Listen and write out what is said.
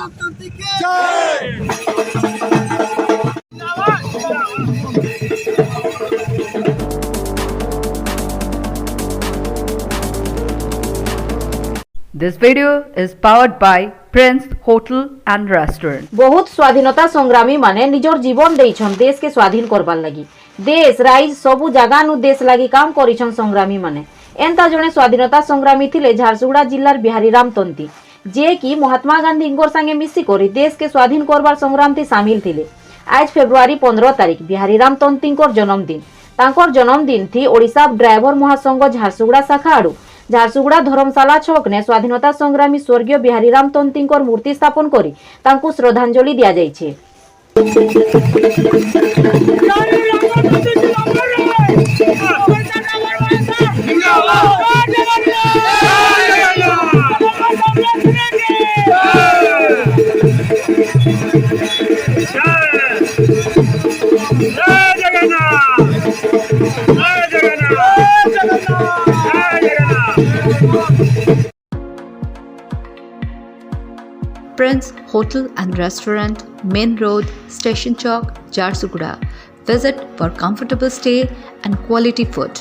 राम तंती की जय। This video is powered by Prince Hotel and Restaurant. बहुत स्वाधीनता संग्रामी माने निजर जीवन देइछन देश के स्वाधीन करबार लगी। देश राइज सबु जगह नु देश लगी काम करिछन संग्रामी माने। एंता जने स्वाधीनता संग्रामी थिले झारसुगुड़ा जिल्लार बिहारी राम तंती, जे कि महात्मा गांधी इंगोर संगे मिसी करी देश के स्वाधीन करबार संग्राम थी शामिल थिले। आज फेब्रुआरी 15 तारीख बिहारी राम तंतींकर जन्मदिन। तांकर जन्मदिन थी ओडिशा ड्राइवर महासंघ झारसुगुड़ा शाखा आड़ू झारसुगुड़ा धर्मशाला छक ने स्वाधीनता संग्रामी स्वर्गीय बिहारी राम तंतींकर मूर्ति स्थापन करी तांकु श्रद्धांजलि दिया जाइछे। Prince Hotel and Restaurant, Main Road, Station Chowk, Jharsuguda. Visit for comfortable stay and quality food.